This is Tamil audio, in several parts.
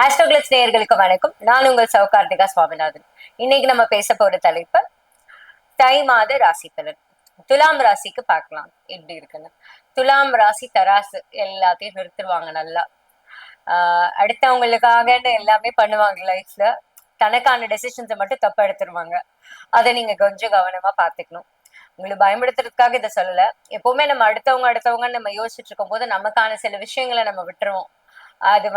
ஆஸ்ட்ரோகிளிட்ஸ் நேயர்களுக்கு வணக்கம். நான் உங்கள் சௌகார்த்திகா சுவாமிநாதன். இன்னைக்கு நம்ம பேச போற தலைப்பு தை மாத ராசி பலன். துலாம் ராசிக்கு பார்க்கலாம் எப்படி இருக்குன்னு. துலாம் ராசி தராசு எல்லாத்தையும் நிறுத்துருவாங்க நல்லா. அடுத்தவங்களுக்காகன்னு எல்லாமே பண்ணுவாங்க லைஃப்ல. தனக்கான டெசிஷன்ஸை மட்டும் தப்பா எடுத்துருவாங்க. அதை நீங்க கொஞ்சம் கவனமா பாத்துக்கணும். உங்களுக்கு பயன்படுத்துறதுக்காக இதை சொல்லல. எப்பவுமே நம்ம அடுத்தவங்கன்னு நம்ம யோசிச்சுட்டு இருக்கும் போது நமக்கான சில விஷயங்களை நம்ம விட்டுருவோம். அது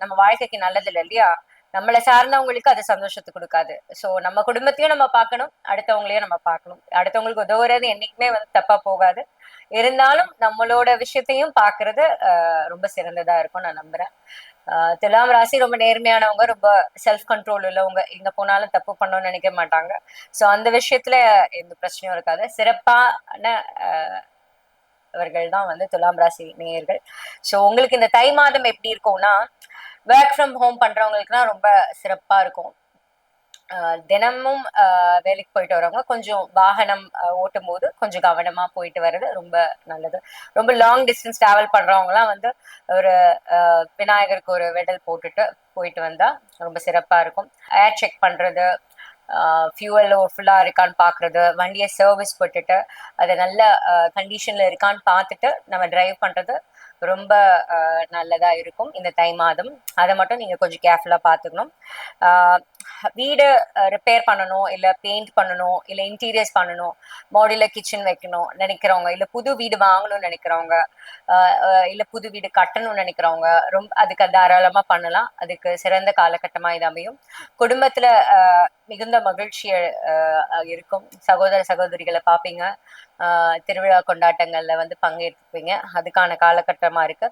நம்ம வாழ்க்கைக்கு நல்லது இல்லை இல்லையா? நம்மளை சார்ந்தவங்களுக்கு அது சந்தோஷத்தை கொடுக்காது. சோ நம்ம குடும்பத்தையும் நம்ம பார்க்கணும், அடுத்தவங்களையும் நம்ம பார்க்கணும். அடுத்தவங்களுக்கு உதவுறது என்னைக்குமே தப்பா போகாது. இருந்தாலும் நம்மளோட விஷயத்தையும் பாக்குறது ரொம்ப சிறந்ததா இருக்கும் நான் நம்புறேன். துலாம் ராசி ரொம்ப நேர்மையானவங்க, ரொம்ப செல்ஃப் கண்ட்ரோல் உள்ளவங்க. எங்க போனாலும் தப்பு பண்ணணும்னு நினைக்க மாட்டாங்க. சோ அந்த விஷயத்துல எந்த பிரச்சனையும் இருக்காது. சிறப்பான அவர்கள் தான் துலாம் ராசி நேயர்கள். சோ உங்களுக்கு இந்த தை மாதம் எப்படி இருக்கும்னா, ஒர்க் ஃப்ரம் ஹோம் பண்றவங்களுக்குனா ரொம்ப சிறப்பா இருக்கும். தினமும் வேலைக்கு போயிட்டு வரவங்க கொஞ்சம் வாகனம் ஓட்டும் போது கொஞ்சம் கவனமா போயிட்டு வர்றது ரொம்ப நல்லது. ரொம்ப லாங் டிஸ்டன்ஸ் டிராவல் பண்றவங்க எல்லாம் ஒரு விநாயகருக்கு ஒரு வெடல் போட்டுட்டு போயிட்டு வந்தா ரொம்ப சிறப்பா இருக்கும். ஏர் செக் பண்றது, ஃபியூவல் ஃபுல்லா இருக்கான்னு பாக்குறது, வண்டியை சர்வீஸ் போட்டுட்டு அதை நல்ல கண்டிஷன்ல இருக்கான்னு பார்த்துட்டு நம்ம டிரைவ் பண்றது ரொம்ப நல்லதா இருக்கும் இந்த தை மாதம். அதை மட்டும் நீங்க கொஞ்சம் கேர்ஃபுல்லா பாத்துக்கணும். வீடு ரிப்பேர் பண்ணணும், இல்ல பெயிண்ட் பண்ணணும், இல்ல இன்டீரியர்ஸ் பண்ணணும், மாடுலர் கிச்சன் வைக்கணும் நினைக்கிறவங்க, இல்ல புது வீடு வாங்கணும்னு நினைக்கிறவங்க, இல்ல புது வீடு கட்டணும்னு நினைக்கிறவங்க ரொம்ப அதுக்கு தாராளமா பண்ணலாம். அதுக்கு சிறந்த காலகட்டமா இது அமையும். குடும்பத்துல மிகுந்த மகிழ்ச்சி இருக்கும். சகோதர சகோதரிகளை பார்ப்பீங்க. திருவிழா கொண்டாட்டங்கள்ல பங்கேற்பீங்க. அதுக்கான காலகட்டமா இருக்கு.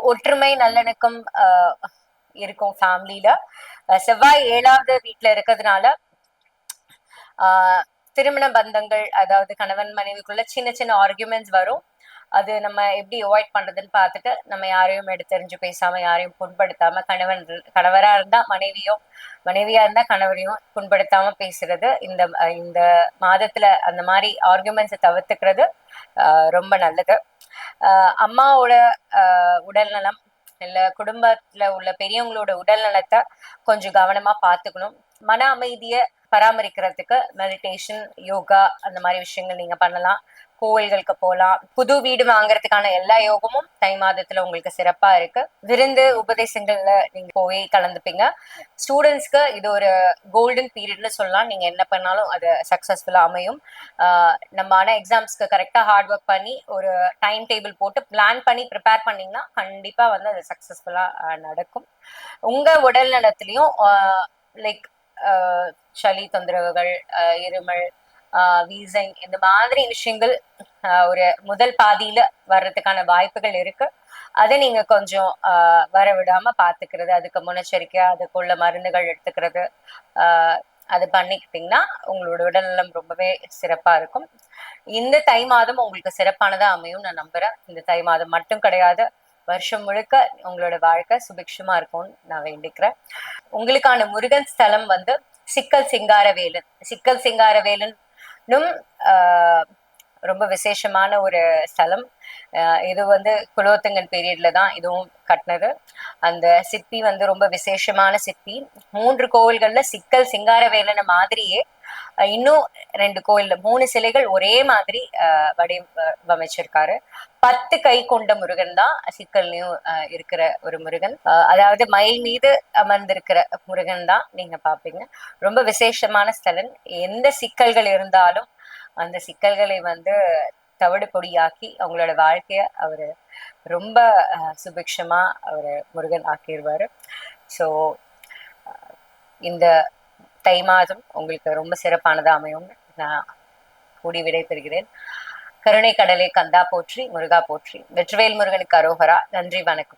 ஒற்றுமை நல்லிணக்கம் இருக்கும் ஃபேமிலியில. செவ்வாய் 7வது வீட்டுல இருக்கிறதுனால திருமண பந்தங்கள், அதாவது கணவன் மனைவிக்குள்ள சின்ன சின்ன ஆர்குமெண்ட்ஸ் வரும். அது நம்ம எப்படி அவாய்ட் பண்றதுன்னு பார்த்துட்டு நம்ம யாரையும் எடுத்தெறிஞ்சு பேசாம, யாரையும் புண்படுத்தாம, கணவரா இருந்தா மனைவியும், மனைவியா இருந்தா கணவரையும் புண்படுத்தாம பேசுறது இந்த இந்த மாதத்துல அந்த மாதிரி ஆர்குமெண்ட்ஸை தவிர்த்துக்கிறது ரொம்ப நல்லது. அம்மாவோட உடல்நலம் இல்ல குடும்பத்துல உள்ள பெரியவங்களோட உடல் நலத்தை கொஞ்சம் கவனமா பாத்துக்கணும். மன அமைதியை பராமரிக்கிறதுக்கு மெடிடேஷன், யோகா அந்த மாதிரி விஷயங்கள் நீங்க பண்ணலாம். கோவில்களுக்கு போகலாம். புது வீடு வாங்குறதுக்கான எல்லா யோகமும் தை மாதத்துல உங்களுக்கு சிறப்பா இருக்கு. விருந்து உபதேசங்கள்ல நீங்க போய் கலந்துப்பீங்க. ஸ்டூடெண்ட்ஸ்க்கு இது ஒரு கோல்டன் பீரியட்னு சொல்லலாம். நீங்க என்ன பண்ணாலும் அது சக்சஸ்ஃபுல்லா அமையும். நம்ம ஆனா எக்ஸாம்ஸ்க்கு கரெக்டா ஹார்ட் ஒர்க் பண்ணி ஒரு டைம் டேபிள் போட்டு பிளான் பண்ணி ப்ரிப்பேர் பண்ணீங்கன்னா கண்டிப்பா அது சக்சஸ்ஃபுல்லா நடக்கும். உங்க உடல் நலத்திலையும் லைக் சளி தொந்தரவுகள், இருமல், வீசிங் இந்த மாதிரி விஷயங்கள் ஒரு முதல் பாதியில வர்றதுக்கான வாய்ப்புகள் இருக்கு. அதை நீங்க கொஞ்சம் வர விடாம பாத்துக்கிறது, அதுக்கு முன்னெச்சரிக்கையா அதுக்குள்ள மருந்துகள் எடுத்துக்கிறது, அது பண்ணிக்கிட்டீங்கன்னா உங்களோட உடல்நலம் ரொம்பவே சிறப்பா இருக்கும். இந்த தை மாதம் உங்களுக்கு சிறப்பானதா அமையும் நான் நம்புறேன். இந்த தை மாதம் மட்டும் கிடையாது, வருஷம் முழுக்க உங்களோட வாழ்க்கை சுபிக்ஷமா இருக்கும்னு நான் வேண்டிக்கிறேன். உங்களுக்கான முருகன் ஸ்தலம் சிக்கல் சிங்காரவேலன். சிக்கல் சிங்காரவேலனும் ரொம்ப விசேஷமான ஒரு ஸ்தலம். இது குலோத்துங்கன் பீரியட்ல தான் இதுவும் கட்டினது. அந்த சிற்பி ரொம்ப விசேஷமான சிற்பி. 3 கோவில்கள்ல சிக்கல் சிங்காரவேலன மாதிரியே இன்னும் 2 கோயில்ல 3 சிலைகள் ஒரே மாதிரி வடிவமைச்சிருக்காரு. 10 கை கொண்ட முருகன் தான் சிக்கல்லையும் இருக்கிற ஒரு முருகன். அதாவது மயில் மீது அமர்ந்திருக்கிற முருகன் தான் நீங்க பாப்பீங்க. ரொம்ப விசேஷமான ஸ்தலன். எந்த சிக்கல்கள் இருந்தாலும் அந்த சிக்கல்களை தவிடு பொடியாக்கி அவங்களோட வாழ்க்கைய அவரு ரொம்ப சுபிக்ஷமா அவரு முருகன் ஆக்கிடுவாரு. ஸோ இந்த தை மாதம் உங்களுக்கு ரொம்ப சிறப்பானதா அமையும் நான் கூடி விடை பெறுகிறேன். கருணை கடலை கந்தா போற்றி, முருகா போற்றி, வெற்றிவேல் முருகனுக்கு அரோகரா. நன்றி, வணக்கம்.